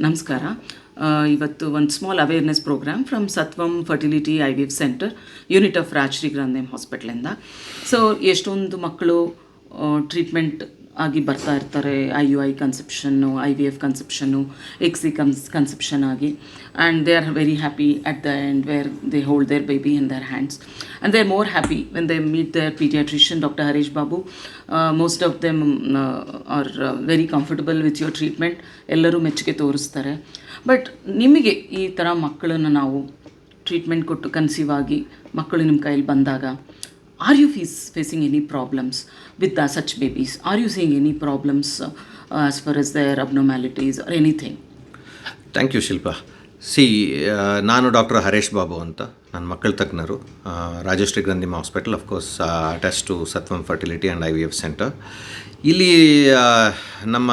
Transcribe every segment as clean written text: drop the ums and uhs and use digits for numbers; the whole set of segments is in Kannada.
ನಮಸ್ಕಾರ. ಇವತ್ತು ಒಂದು small awareness programme from Sathvam fertility IVF centre, unit of Rajashree ಗ್ರಾಂಧಿಮ್ ಹಾಸ್ಪಿಟ್ಲಿಂದ. ಸೊ ಎಷ್ಟೊಂದು ಮಕ್ಕಳು ಟ್ರೀಟ್ಮೆಂಟ್ ಆಗಿ ಬರ್ತಾ ಇರ್ತಾರೆ, IUI conception, IVF conception, XC conception ಆಗಿ, and they are very happy at the end where they hold their baby in their hands, and they are more happy when they meet their paediatrician doctor Harish Babu. Most of them are very comfortable with your treatment. ಎಲ್ಲರೂ ಮೆಚ್ಚುಗೆ ತೋರಿಸ್ತಾರೆ. ಬಟ್ ನಿಮಗೆ ಈ ಥರ ಮಕ್ಕಳನ್ನು ನಾವು ಟ್ರೀಟ್ಮೆಂಟ್ ಕೊಟ್ಟು ಕನ್ಸೀವ್ ಆಗಿ ಮಕ್ಕಳು ನಿಮ್ಮ ಕೈಯಲ್ಲಿ ಬಂದಾಗ, are you facing any problems with such babies? Are you seeing any problems as far as their abnormalities or anything? Thank you Shilpa. ನಾನು ಡಾಕ್ಟರ್ ಹರೀಶ್ ಬಾಬು ಅಂತ, ನನ್ನ ಮಕ್ಕಳ ತಜ್ಞರು, ರಾಜಶ್ರೀ ಗ್ರಾಂಧಿಮ್ hospital, of course attach to Sathvam fertility and IVF centre. ಇಲ್ಲಿ ನಮ್ಮ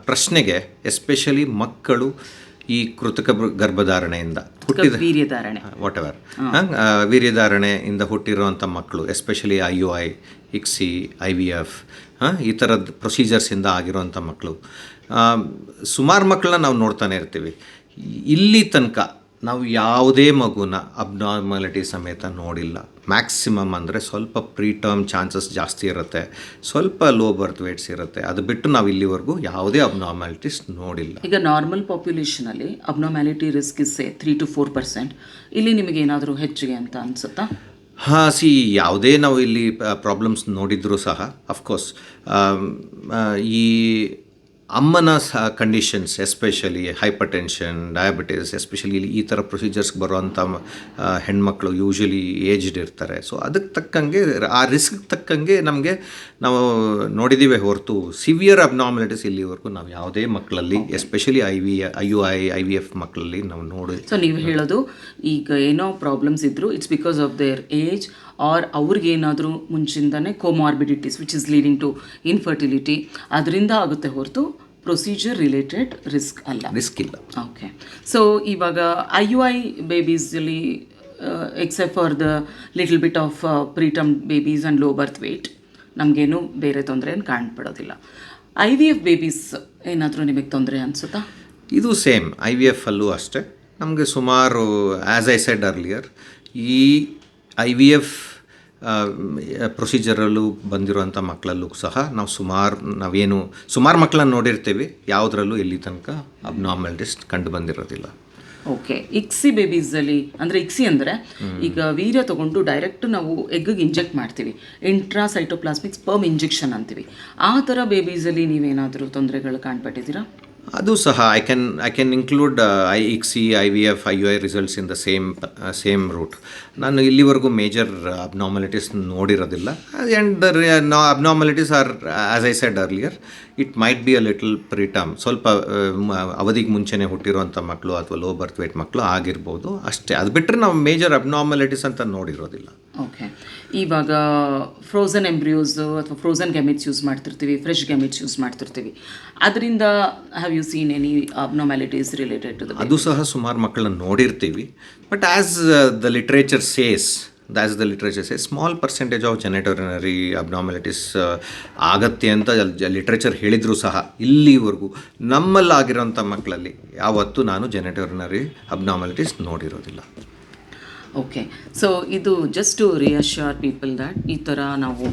ಪ್ರಶ್ನೆಗೆ ಎಸ್ಪೆಷಲಿ ಮಕ್ಕಳು ಈ ಕೃತಕ ಗರ್ಭಧಾರಣೆಯಿಂದ ಹುಟ್ಟಿದ ವೀರ್ಯಧಾರಣೆಯಿಂದ ಹುಟ್ಟಿರುವಂಥ ಮಕ್ಕಳು, ಎಸ್ಪೆಷಲಿ IUI, XC, IVF ಈ ಥರದ ಪ್ರೊಸೀಜರ್ಸಿಂದ ಆಗಿರುವಂಥ ಮಕ್ಕಳು, ಸುಮಾರು ಮಕ್ಕಳನ್ನ ನಾವು ನೋಡ್ತಾನೆ ಇರ್ತೀವಿ. ಇಲ್ಲಿ ತನಕ ನಾವು ಯಾವುದೇ ಮಗುನ ಅಬ್ನಾರ್ಮಾಲಿಟಿ ಸಮೇತ ನೋಡಿಲ್ಲ. ಮ್ಯಾಕ್ಸಿಮಮ್ ಅಂದರೆ ಸ್ವಲ್ಪ ಪ್ರೀಟರ್ಮ್ ಚಾನ್ಸಸ್ ಜಾಸ್ತಿ ಇರುತ್ತೆ, ಸ್ವಲ್ಪ ಲೋ ಬರ್ತ್ ವೇಟ್ಸ್ ಇರುತ್ತೆ. ಅದು ಬಿಟ್ಟು ನಾವು ಇಲ್ಲಿವರೆಗೂ ಯಾವುದೇ ಅಬ್ನಾರ್ಮಾಲಿಟೀಸ್ ನೋಡಿಲ್ಲ. ಈಗ ನಾರ್ಮಲ್ ಪಾಪ್ಯುಲೇಷನಲ್ಲಿ ಅಬ್ನಾರ್ಮ್ಯಾಲಿಟಿ ರಿಸ್ಕ್ ಇಸ್ 3 to 4%. ಇಲ್ಲಿ ನಿಮಗೆ ಏನಾದರೂ ಹೆಚ್ಚಿಗೆ ಅಂತ ಅನಿಸುತ್ತಾ? ಯಾವುದೇ ನಾವು ಇಲ್ಲಿ ಪ್ರಾಬ್ಲಮ್ಸ್ ನೋಡಿದರೂ ಸಹ ಅಫ್ಕೋರ್ಸ್ ಈ ಅಮ್ಮನ conditions, especially hyper tension, diabetes, especially ಈ ಥರ ಪ್ರೊಸೀಜರ್ಸ್ಗೆ ಬರುವಂಥ ಹೆಣ್ಮಕ್ಳು ಯೂಶ್ವಲಿ ಏಜ್ಡ್ ಇರ್ತಾರೆ. ಸೊ ಅದಕ್ಕೆ ತಕ್ಕಂಗೆ, ಆ ರಿಸ್ಕ್ ತಕ್ಕಂಗೆ ನಮಗೆ ನಾವು ನೋಡಿದ್ದೀವಿ ಹೊರತು ಸಿವಿಯರ್ ಅಬ್ನಾರ್ಮಾಲಿಟೀಸ್ ಇಲ್ಲಿವರೆಗೂ ನಾವು ಯಾವುದೇ ಮಕ್ಕಳಲ್ಲಿ, ಎಸ್ಪೆಷಲಿ IUI, IVF ಮಕ್ಕಳಲ್ಲಿ ನಾವು ನೋಡಿ. ಸೊ ನೀವು ಹೇಳೋದು ಈಗ ಏನೋ ಪ್ರಾಬ್ಲಮ್ಸ್ ಇದ್ದರೂ it's because of their age or ಅವ್ರಿಗೇನಾದರೂ ಮುಂಚಿಂದನೇ comorbidities which is leading to infertility, ಅದರಿಂದ ಆಗುತ್ತೆ ಹೊರತು ಪ್ರೊಸೀಜರ್ ರಿಲೇಟೆಡ್ ರಿಸ್ಕ್ ಇಲ್ಲ. ಓಕೆ. ಸೊ ಇವಾಗ IUI ಬೇಬೀಸಲ್ಲಿ except for the little bit of preterm babies and low birth weight ನಮಗೇನು ಬೇರೆ ತೊಂದರೆ ಏನು ಕಾಣ್ಬಿಡೋದಿಲ್ಲ. IVF ಬೇಬೀಸ್ ಏನಾದರೂ ನಿಮಗೆ ತೊಂದರೆ ಅನಿಸುತ್ತಾ? ಇದು ಸೇಮ್ IVF ಅಲ್ಲೂ ಅಷ್ಟೇ. ನಮಗೆ ಸುಮಾರು, ಆ್ಯಸ್ ಐ ಸೆಡ್ ಅರ್ಲಿಯರ್, ಈ IVF ಪ್ರೊಸೀಜರಲ್ಲೂ ಬಂದಿರುವಂಥ ಮಕ್ಕಳಲ್ಲೂ ಸಹ ನಾವು ಸುಮಾರು ಮಕ್ಕಳನ್ನು ನೋಡಿರ್ತೀವಿ. ಯಾವುದರಲ್ಲೂ ಇಲ್ಲಿ ತನಕ ಅಬ್ನಾರ್ಮಾಲಿಟೀಸ್ ಕಂಡು ಬಂದಿರೋದಿಲ್ಲ. ಓಕೆ. XC ಬೇಬೀಸಲ್ಲಿ ಅಂದರೆ XC ಅಂದರೆ ಈಗ ವೀರ್ಯ ತೊಗೊಂಡು ಡೈರೆಕ್ಟ್ ನಾವು ಎಗ್ಗಿಗೆ ಇಂಜೆಕ್ಟ್ ಮಾಡ್ತೀವಿ, ಇಂಟ್ರಾಸೈಟೋಪ್ಲಾಸ್ಮಿಕ್ ಸ್ಪರ್ಮ್ ಇಂಜೆಕ್ಷನ್ ಅಂತೀವಿ. ಆ ಥರ ಬೇಬೀಸಲ್ಲಿ ನೀವೇನಾದರೂ ತೊಂದರೆಗಳು ಕಾಣ್ಪಟ್ಟಿದ್ದೀರಾ? ಅದು ಸಹ I can include XC, IVF, IUI results in the same route. ನಾನು ಇಲ್ಲಿವರೆಗೂ ಮೇಜರ್ ಅಬ್ನಾರ್ಮಾಲಿಟೀಸ್ ನೋಡಿರೋದಿಲ್ಲ. And the abnormalities are, as I said earlier, it might be a little preterm, ಸ್ವಲ್ಪ ಅವಧಿಗೆ ಮುಂಚೆನೇ ಹುಟ್ಟಿರುವಂಥ ಮಕ್ಕಳು ಅಥವಾ ಲೋ ಬರ್ತ್ ವೇಟ್ ಮಕ್ಕಳು ಆಗಿರ್ಬೋದು ಅಷ್ಟೇ. ಅದು ಬಿಟ್ಟರೆ ನಾವು ಮೇಜರ್ ಅಬ್ನಾರ್ಮಾಲಿಟೀಸ್ ಅಂತ ನೋಡಿರೋದಿಲ್ಲ. ಓಕೆ. ಇವಾಗ ಫ್ರೋಝನ್ ಎಂಬ್ರಿಯೋಸ್ ಅಥವಾ ಫ್ರೋಝನ್ ಗ್ಯಾಮೆಟ್ಸ್ ಯೂಸ್ ಮಾಡ್ತಿರ್ತೀವಿ, ಫ್ರೆಶ್ ಗ್ಯಾಮೆಟ್ಸ್ ಯೂಸ್ ಮಾಡ್ತಿರ್ತೀವಿ. ಅದರಿಂದ have you seen any abnormalities related to the? ಅದು ಸಹ ಸುಮಾರು ಮಕ್ಕಳನ್ನು ನೋಡಿರ್ತೀವಿ. But as the literature says, small percentage of genitourinary abnormalities ಆಗತ್ತೆ ಅಂತ ಲಿಟ್ರೇಚರ್ ಹೇಳಿದರೂ ಸಹ ಇಲ್ಲಿವರೆಗೂ ನಮ್ಮಲ್ಲಾಗಿರೋಂಥ ಮಕ್ಕಳಲ್ಲಿ ಯಾವತ್ತೂ ನಾನು ಜೆನೆಟೋರಿನರಿ ಅಬ್ನಾರ್ಮ್ಯಾಲಿಟೀಸ್ ನೋಡಿರೋದಿಲ್ಲ. ಓಕೆ. ಸೊ ಇದು just to reassure people that ಈ ಥರ ನಾವು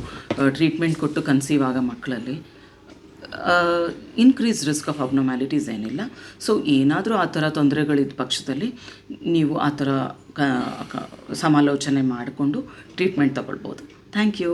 ಟ್ರೀಟ್ಮೆಂಟ್ ಕೊಟ್ಟು ಕನ್ಸೀವ್ ಆಗೋ ಮಕ್ಕಳಲ್ಲಿ ಇನ್ಕ್ರೀಸ್ ರಿಸ್ಕ್ ಆಫ್ ಅಬ್ನಾರ್ಮ್ಯಾಲಿಟೀಸ್ ಏನಿಲ್ಲ. ಸೊ ಏನಾದರೂ ಆ ಥರ ತೊಂದರೆಗಳಿದ್ದ ಪಕ್ಷದಲ್ಲಿ ನೀವು ಆ ಥರ ಸಮಾಲೋಚನೆ ಮಾಡಿಕೊಂಡು ಟ್ರೀಟ್ಮೆಂಟ್ ತಗೊಳ್ಬೋದು. Thank you.